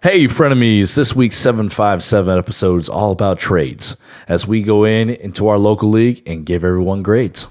Hey, frenemies, this week's 757 episode is all about trades as we go into our local league and give everyone grades.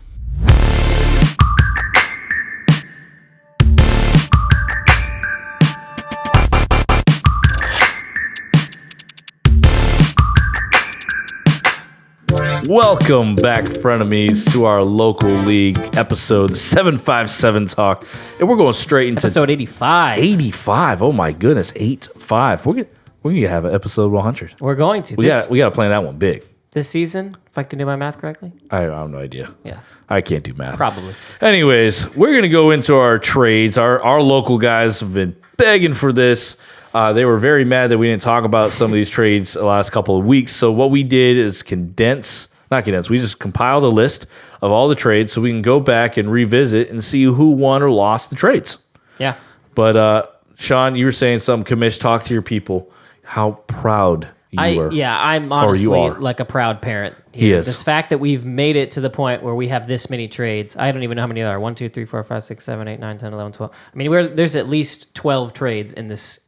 Welcome back, frenemies, to our local league episode 757 talk. And we're going straight into episode 85. 85. Oh my goodness, 85. We're gonna have an episode 100. We're going to. We got to plan that one big. This season, if I can do my math correctly? I have no idea. Yeah. I can't do math. Probably. Anyways, we're going to go into our trades. Our local guys have been begging for this. They were very mad that we didn't talk about some of these trades the last couple of weeks. So what we did is we just compiled a list of all the trades so we can go back and revisit and see who won or lost the trades. Yeah. But Sean, you were saying something, Commish, talk to your people. How proud you were. Yeah, I'm honestly like a proud parent here. He is. This fact that we've made it to the point where we have this many trades. I don't even know how many there are. 1, 2, 3, 4, 5, 6, 7, 8, 9, 10, 11, 12. I mean, there's at least 12 trades in this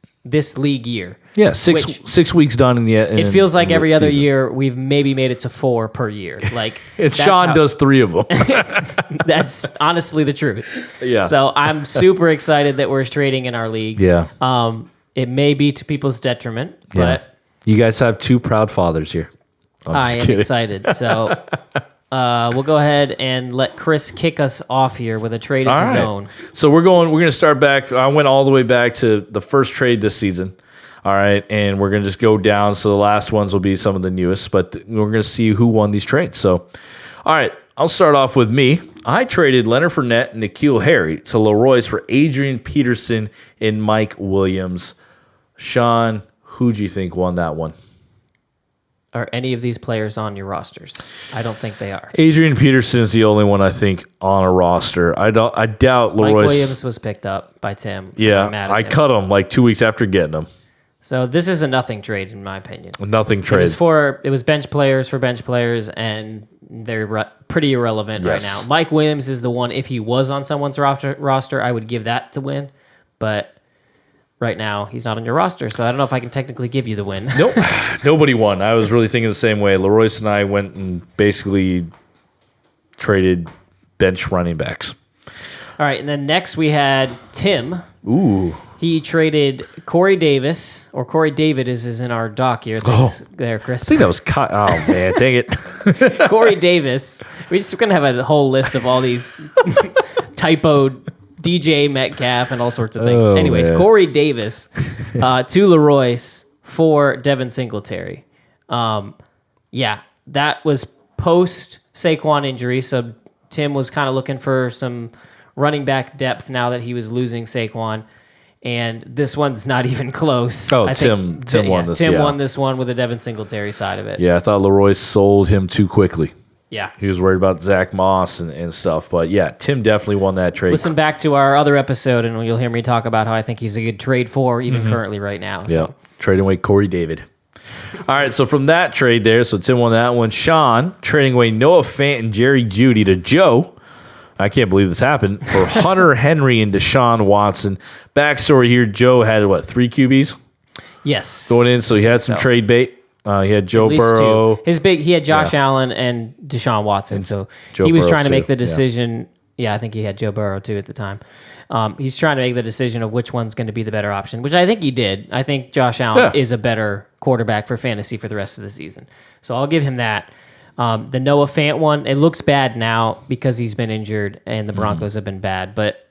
league year. Yeah, six weeks done in the it feels like every other year we've maybe made it to 4 per year. Like Sean does 3 of them. That's honestly the truth. Yeah. So I'm super excited that we're trading in our league. Yeah. It may be to people's detriment, but you guys have 2 proud fathers here. I am excited. So we'll go ahead and let Chris kick us off here with a trade of his own. So we're going to start back. I went all the way back to the first trade this season. All right. And we're going to just go down. So the last ones will be some of the newest, but we're going to see who won these trades. So, all right. I'll start off with me. I traded Leonard Fournette and N'Keal Harry to Leroy's for Adrian Peterson and Mike Williams. Sean, who do you think won that one? Are any of these players on your rosters? I don't think they are. Adrian Peterson is the only one I think on a roster. I doubt Leroy's. Mike Williams was picked up by Tim. Yeah, I cut him like 2 weeks after getting him. So this is a nothing trade in my opinion. Nothing trade. It was bench players for bench players, and they're pretty irrelevant right now. Mike Williams is the one. If he was on someone's roster, I would give that to win, but right now, he's not on your roster, so I don't know if I can technically give you the win. Nope. Nobody won. I was really thinking the same way. Leroyce and I went and basically traded bench running backs. All right, and then next we had Tim. Ooh. He traded Corey Davis, or Corey David is in our doc here. Thanks there, Chris. I think that was oh, man, dang it. Corey Davis. We're going to have a whole list of all these typoed DJ Metcalf and all sorts of things. Anyways, man. Corey Davis to Leroy's for Devin Singletary. Yeah, that was post Saquon injury, so Tim was kind of looking for some running back depth now that he was losing Saquon, and this one's not even close. Oh, Tim won this. Tim won this one with the Devin Singletary side of it. Yeah, I thought Leroy sold him too quickly. Yeah. He was worried about Zach Moss and stuff. But, yeah, Tim definitely won that trade. Listen back to our other episode, and you'll hear me talk about how I think he's a good trade for, even currently right now. Yeah, trading away Corey David. All right, so from that trade there, so Tim won that one. Sean trading away Noah Fant and Jerry Jeudy to Joe. I can't believe this happened. For Hunter Henry and Deshaun Watson. Backstory here, Joe had, 3 QBs? Yes. Going in, so he had some trade bait. He had Joe Burrow. 2. He had Josh Allen and Deshaun Watson. So he was trying to make the decision. Yeah, I think he had Joe Burrow too at the time. He's trying to make the decision of which one's going to be the better option, which I think he did. I think Josh Allen is a better quarterback for fantasy for the rest of the season. So I'll give him that. The Noah Fant one, it looks bad now because he's been injured and the Broncos have been bad. But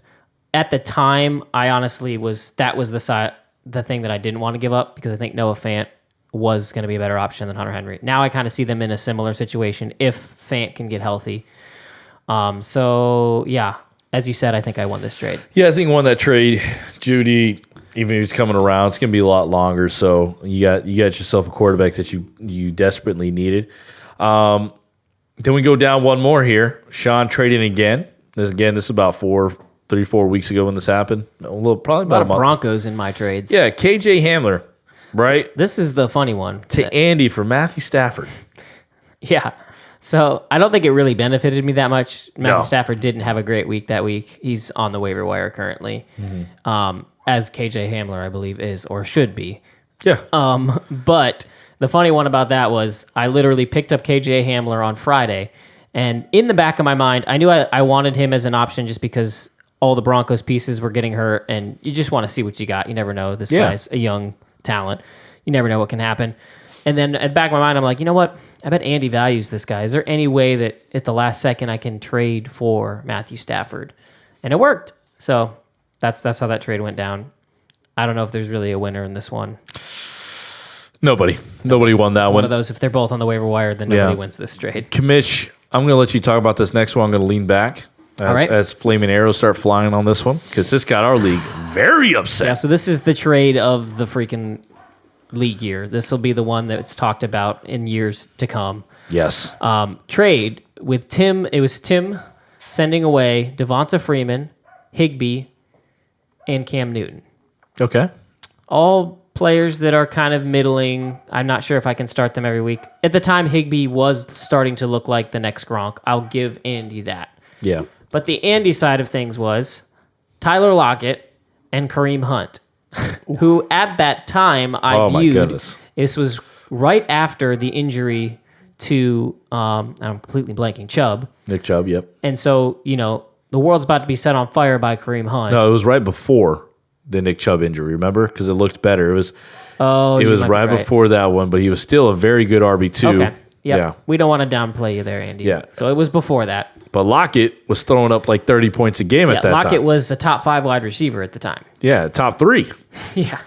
at the time, I honestly was the thing that I didn't want to give up because I think Noah Fant was going to be a better option than Hunter Henry. Now I kind of see them in a similar situation if Fant can get healthy. So, yeah, as you said, I think I won this trade. Yeah, I think I won that trade. Jeudy, even if he's coming around, it's going to be a lot longer. So you got yourself a quarterback that you desperately needed. Then we go down one more here. Sean trading again. This is about 3-4 weeks ago when this happened. Probably about a month. Broncos in my trades. Yeah, KJ Hamler. Right? This is the funny one. To Andy for Matthew Stafford. Yeah. So I don't think it really benefited me that much. Matthew Stafford didn't have a great week that week. He's on the waiver wire currently, as KJ Hamler, I believe, is or should be. Yeah. But the funny one about that was I literally picked up KJ Hamler on Friday, and in the back of my mind, I knew I wanted him as an option just because all the Broncos pieces were getting hurt, and you just want to see what you got. You never know. This guy's a young talent. You never know what can happen. And then at the back of my mind, I'm like, you know what? I bet Andy values this guy. Is there any way that at the last second I can trade for Matthew Stafford? And it worked. So that's how that trade went down. I don't know if there's really a winner in this one. Nobody won that one. One of those, if they're both on the waiver wire, then nobody wins this trade. Commish, I'm going to let you talk about this next one. I'm going to lean back as flaming arrows start flying on this one, because this got our league very upset. Yeah, so this is the trade of the freaking league year. This will be the one that's talked about in years to come. Yes. Trade with Tim. It was Tim sending away Devonta Freeman, Higbee, and Cam Newton. Okay. All players that are kind of middling. I'm not sure if I can start them every week. At the time, Higbee was starting to look like the next Gronk. I'll give Andy that. Yeah. But the Andy side of things was Tyler Lockett and Kareem Hunt, who at that time I viewed. This was right after the injury to, I'm completely blanking, Chubb. Nick Chubb, yep. And so, the world's about to be set on fire by Kareem Hunt. No, it was right before the Nick Chubb injury, remember? Because it looked better. It was right before that one, but he was still a very good RB2. Okay. Yep. Yeah. We don't want to downplay you there, Andy. Yeah. So it was before that. But Lockett was throwing up like 30 points a game at that time. Lockett was a top 5 wide receiver at the time. Yeah, top 3. Yeah.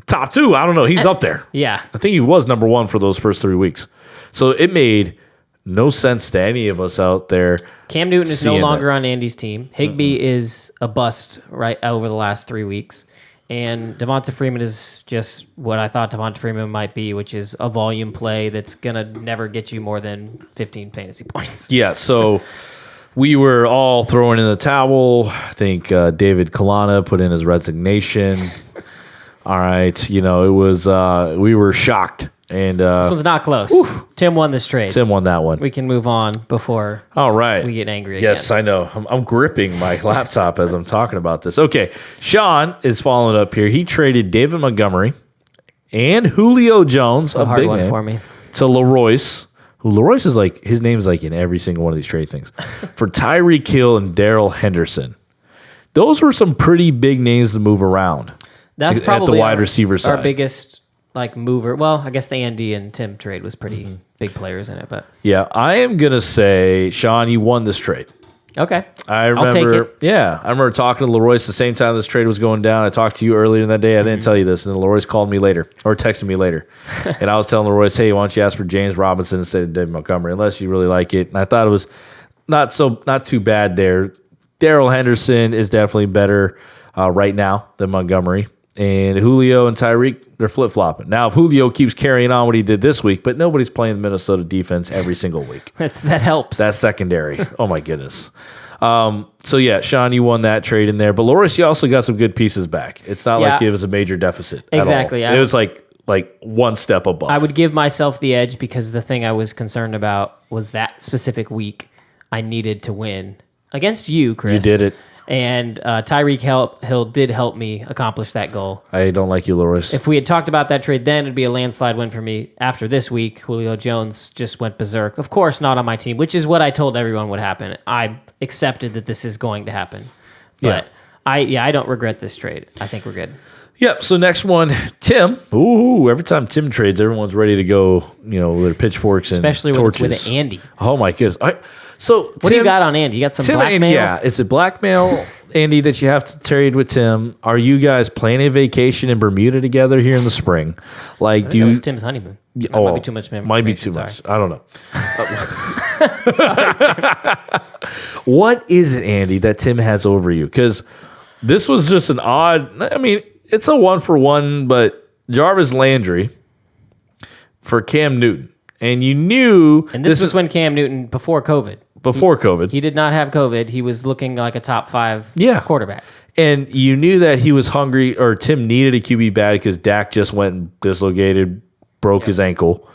Top 2, I don't know. He's up there. Yeah. I think he was number 1 for those first 3 weeks. So it made no sense to any of us out there. Cam Newton is no longer on Andy's team. Higbee is a bust right over the last 3 weeks. And Devonta Freeman is just what I thought Devonta Freeman might be, which is a volume play that's going to never get you more than 15 fantasy points. Yeah, so we were all throwing in the towel. I think David Kalana put in his resignation. All right, it was we were shocked. And this one's not close. Oof. Tim won this trade. Tim won that one. We can move on before all right. we get angry again. Yes, I know. I'm gripping my laptop as I'm talking about this. Okay, Sean is following up here. He traded David Montgomery and Julio Jones, a hard one for me, to Leroyce. Leroyce is like, his name's like in every single one of these trade things, for Tyreek Hill and Darrell Henderson. Those were some pretty big names to move around. That's probably at the wide receiver side. Our biggest mover. Well, I guess the Andy and Tim trade was pretty big players in it, but yeah, I am gonna say, Sean, you won this trade. Okay, I remember. I'll take it. Yeah, I remember talking to Leroyce the same time this trade was going down. I talked to you earlier in that day. I didn't tell you this, and then Leroyce called me later or texted me later, and I was telling Leroyce, "Hey, why don't you ask for James Robinson instead of David Montgomery, unless you really like it?" And I thought it was not too bad there. Darrell Henderson is definitely better right now than Montgomery. And Julio and Tyreek, they're flip-flopping. Now, if Julio keeps carrying on what he did this week, but nobody's playing the Minnesota defense every single week. That helps. That's secondary. Oh, my goodness. So, yeah, Sean, you won that trade in there. But, Loris, you also got some good pieces back. It's not like it was a major deficit exactly. at all. It was like one step above. I would give myself the edge because the thing I was concerned about was that specific week I needed to win against you, Chris. You did it. And Tyreek Hill did help me accomplish that goal. I don't like you, Loris. If we had talked about that trade then, it'd be a landslide win for me. After this week, Julio Jones just went berserk. Of course, not on my team, which is what I told everyone would happen. I accepted that this is going to happen. But I don't regret this trade. I think we're good. Yep. So next one, Tim. Ooh, every time Tim trades, everyone's ready to go, with pitchforks and especially torches. When it's with Andy. Oh, my goodness. So what do you got on Andy? You got some blackmail? Yeah, it's a blackmail, Andy, that you have to trade with Tim. Are you guys planning a vacation in Bermuda together here in the spring? Like, do you? It was Tim's honeymoon. Might be too much. Might be too much. I don't know. Sorry, what is it, Andy, that Tim has over you? Because this was just an odd. I mean, it's a 1-for-1, but Jarvis Landry for Cam Newton, and you knew. And this was when Cam Newton before COVID. Before COVID. He did not have COVID. He was looking like a top 5 quarterback. And you knew that he was hungry, or Tim needed a QB bad because Dak just went and dislocated, broke his ankle.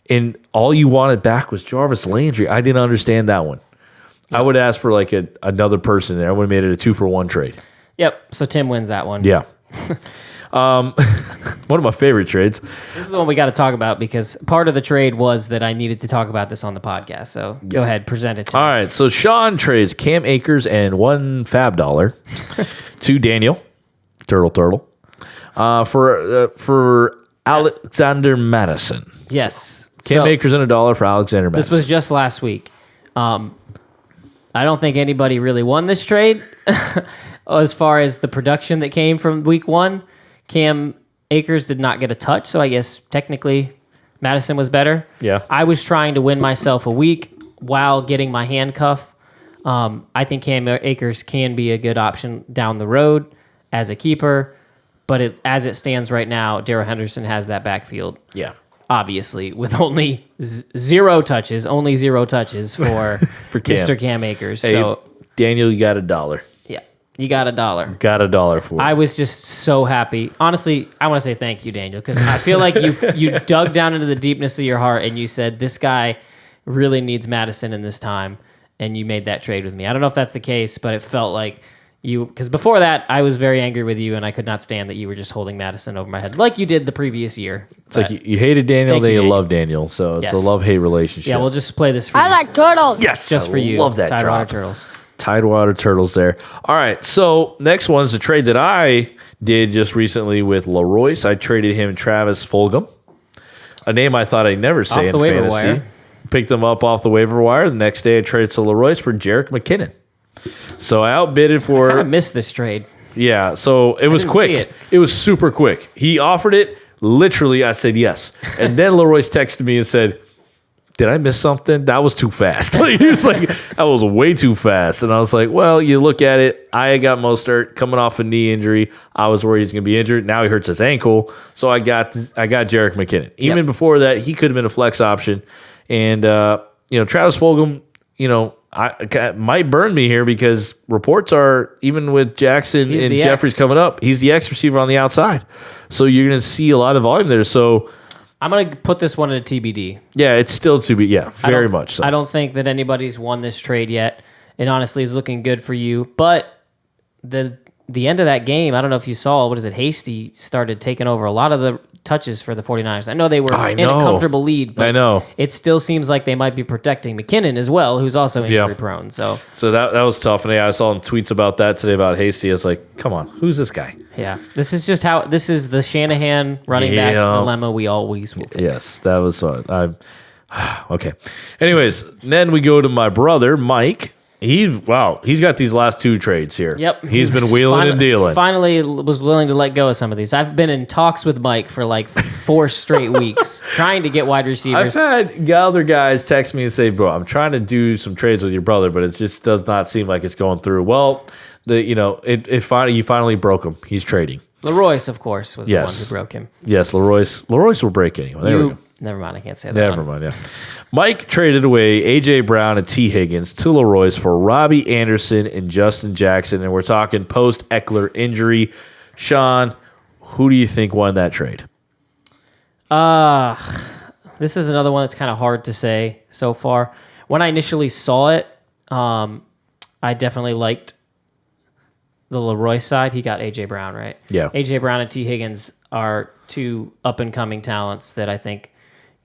And all you wanted back was Jarvis Landry. I didn't understand that one. I would ask for like another person there. I would have made it a 2-for-1 trade. Yep. So Tim wins that one. Yeah. One of my favorite trades. This is the one we got to talk about because part of the trade was that I needed to talk about this on the podcast. So go ahead, present it to me. All right. So Sean trades Cam Akers and $1 fab to Daniel Turtle for Alexander Madison. Yes. Cam Akers and $1 for Alexander Madison. This was just last week. I don't think anybody really won this trade as far as the production that came from week one. Cam Akers did not get a touch, so I guess technically Madison was better. Yeah. I was trying to win myself a week while getting my handcuff. I think Cam Akers can be a good option down the road as a keeper, but as it stands right now, Darrell Henderson has that backfield. Yeah. Obviously, with only zero touches for Mr. Cam Akers. Hey, so Daniel, you got $1. Yeah, you got $1. Got $1 for it. I was just so happy. Honestly, I want to say thank you, Daniel, because I feel like you dug down into the deepness of your heart and you said, this guy really needs Madison in this time, and you made that trade with me. I don't know if that's the case, but it felt like because before that, I was very angry with you, and I could not stand that you were just holding Madison over my head like you did the previous year. It's like you hated Daniel, then you love Daniel. So it's a love-hate relationship. Yeah, we'll just play this for you. I like turtles. Yes, just for you. Love that Tidewater Turtles. Tidewater Turtles there. All right, so next one's a trade that I did just recently with Leroyce. I traded him Travis Fulgham, a name I thought I'd never say in fantasy. Wire. Picked him up off the waiver wire. The next day I traded to Leroyce for Jerick McKinnon. So I outbidded for... I kind of missed this trade. Yeah, so it was quick. It was super quick. He offered it. Literally, I said yes. And then Leroyce texted me and said, did I miss something? That was too fast. He was like, that was way too fast. And I was like, well, you look at it. I got Mostert coming off a knee injury. I was worried he's going to be injured. Now he hurts his ankle. So I got Jerick McKinnon. Even before that, he could have been a flex option. And, Travis Fulgham, might burn me here because reports are, even with Jackson and Jeffries coming up, he's the X receiver on the outside. So you're going to see a lot of volume there. So I'm going to put this one at a TBD. Yeah, it's still to be. Yeah, very much so. I don't think that anybody's won this trade yet. It honestly is looking good for you. But the end of that game, I don't know if you saw, Hasty started taking over a lot of the touches for the 49ers. I know they were in a comfortable lead, but it still seems like they might be protecting McKinnon as well, who's also injury prone. So that was tough. And I saw tweets about that today about Hasty. I was like, come on, who's this guy? Yeah, this is the Shanahan running back dilemma we always will face. Yes, that was okay. Anyways, then we go to my brother, Mike. He's got these last two trades here. Yep. He's been wheeling and dealing. Finally was willing to let go of some of these. I've been in talks with Mike for like 4 straight weeks trying to get wide receivers. I've had other guys text me and say, bro, I'm trying to do some trades with your brother, but it just does not seem like it's going through. Well, you finally broke him. He's trading. Leroyce, of course, was the one who broke him. Yes, Leroyce will break anyway. There we go. Never mind, I can't say that. Never mind, yeah. Mike traded away A.J. Brown and T. Higgins to Leroyce for Robbie Anderson and Justin Jackson, and we're talking post-Eckler injury. Sean, who do you think won that trade? This is another one that's kind of hard to say so far. When I initially saw it, I definitely liked the Leroyce side. He got A.J. Brown, right? Yeah. A.J. Brown and T. Higgins are two up-and-coming talents that I think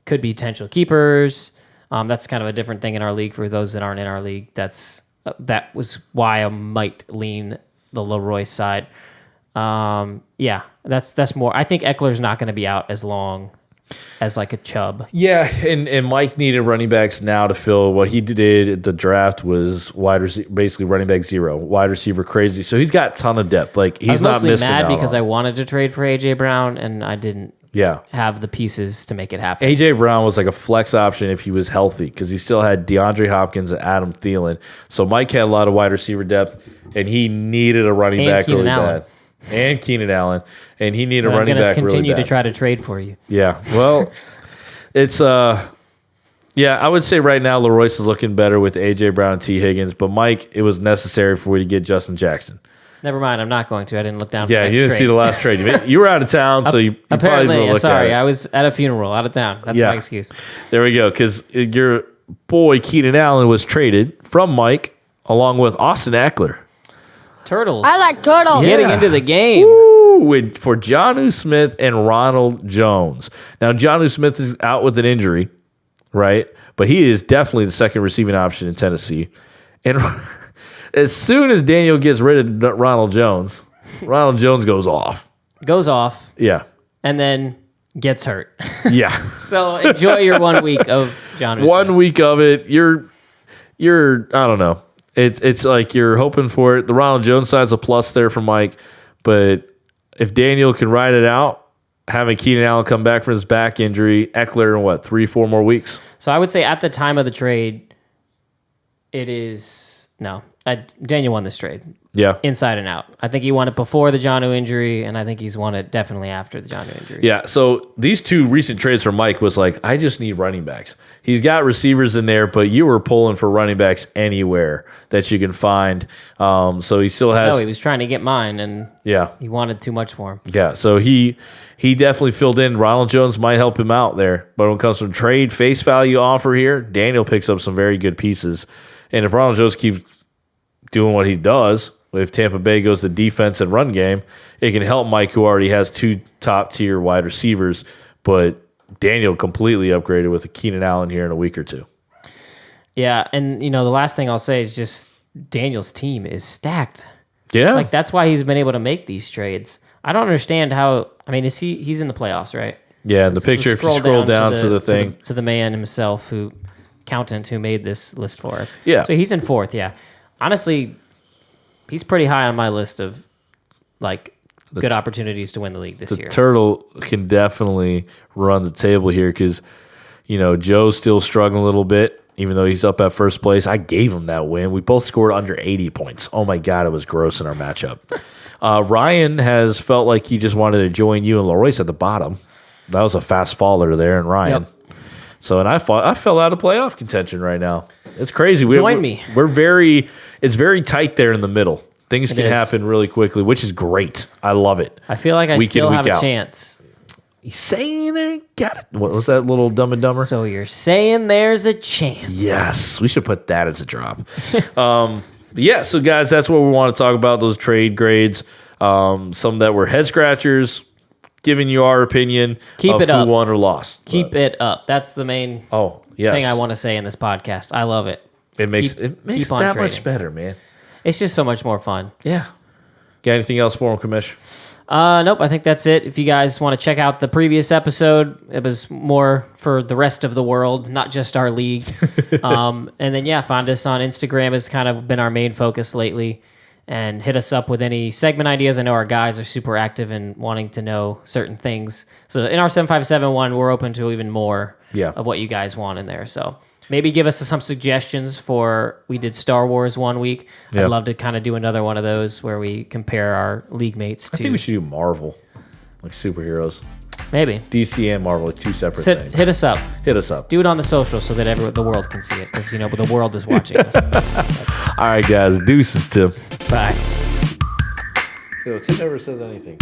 could be potential keepers. That's kind of a different thing in our league for those that aren't in our league. That was why I might lean the Leroy side. That's more. I think Eckler's not going to be out as long as like a Chubb. Yeah, and Mike needed running backs now to fill what he did at the draft was basically running back 0, wide receiver crazy. So he's got a ton of depth. Like he's not missing out. I was mostly mad because I wanted to trade for A.J. Brown and I didn't have the pieces to make it happen. A.J. Brown was like a flex option if he was healthy because he still had DeAndre Hopkins and Adam Thielen. So Mike had a lot of wide receiver depth and he needed a running back really bad. And Keenan Allen. And he needed a running back really bad. I'm going to continue to try to trade for you. Yeah. Well, it's I would say right now Leroyce is looking better with A.J. Brown and T. Higgins. But Mike, it was necessary for you to get Justin Jackson. Never mind, I'm not going to. I didn't look down for the next trade. Yeah, you didn't see the last trade. You were out of town, so you apparently probably sorry, I was at a funeral, out of town. That's my excuse. There we go, because your boy Keenan Allen was traded from Mike along with Austin Eckler. Turtles. I like turtles. Getting into the game. Woo. for Jonnu Smith and Ronald Jones. Now, Jonnu Smith is out with an injury, right? But he is definitely the second receiving option in Tennessee. And as soon as Daniel gets rid of Ronald Jones goes off. Yeah. And then gets hurt. Yeah. So enjoy your 1 week of Jonnu Smith. 1 week of it. You're I don't know. It's like you're hoping for it. The Ronald Jones side's a plus there for Mike, but if Daniel can ride it out, having Keenan Allen come back from his back injury, Eckler in 3-4 more weeks? So I would say at the time of the trade, Daniel won this trade. Yeah. Inside and out. I think he won it before the Jonnu injury, and I think he's won it definitely after the Jonnu injury. Yeah, so these two recent trades for Mike was like, I just need running backs. He's got receivers in there, but you were pulling for running backs anywhere that you can find. So he still has... No, he was trying to get mine, and he wanted too much for him. Yeah, so he definitely filled in. Ronald Jones might help him out there. But when it comes to trade face value offer here, Daniel picks up some very good pieces. And if Ronald Jones keeps doing what he does... If Tampa Bay goes to defense and run game, it can help Mike, who already has two top-tier wide receivers, but Daniel completely upgraded with a Keenan Allen here in a week or two. Yeah, and the last thing I'll say is just Daniel's team is stacked. Yeah. Like, that's why he's been able to make these trades. I don't understand how... I mean, he's in the playoffs, right? Yeah, in the picture, if you scroll down to the thing. To the man himself, accountant who made this list for us. Yeah. So he's in fourth, yeah. Honestly... He's pretty high on my list of good opportunities to win the league this year. The Turtle can definitely run the table here because, Joe's still struggling a little bit, even though he's up at first place. I gave him that win. We both scored under 80 points. Oh, my God, it was gross in our matchup. Ryan has felt like he just wanted to join you and Leroyce at the bottom. That was a fast faller there in Ryan. Yep. So, and I fell out of playoff contention right now. It's crazy. Join me. It's very tight there in the middle. Things can happen really quickly, which is great. I love it. I feel like I still have a chance. You saying there? Got it. What was that little Dumb and Dumber? So you're saying there's a chance. Yes. We should put that as a drop. Yeah, so guys, that's what we want to talk about, those trade grades. Some that were head scratchers, giving you our opinion of who won or lost. Keep it up. That's the main thing I want to say in this podcast. I love it. It makes that much better, man. It's just so much more fun. Yeah. Got anything else for him, Commish? Nope, I think that's it. If you guys want to check out the previous episode, it was more for the rest of the world, not just our league. And then, find us on Instagram. Has kind of been our main focus lately. And hit us up with any segment ideas. I know our guys are super active in wanting to know certain things. So in our 7571, we're open to even more of what you guys want in there. So maybe give us some suggestions we did Star Wars 1 week. I'd love to kind of do another one of those where we compare our league mates to... I think we should do Marvel, like superheroes. Maybe. DC and Marvel, like two separate things. Hit us up. Hit us up. Do it on the social so that the world can see it, because the world is watching us. All right, guys. Deuces, Tim. Bye. Tim never says anything.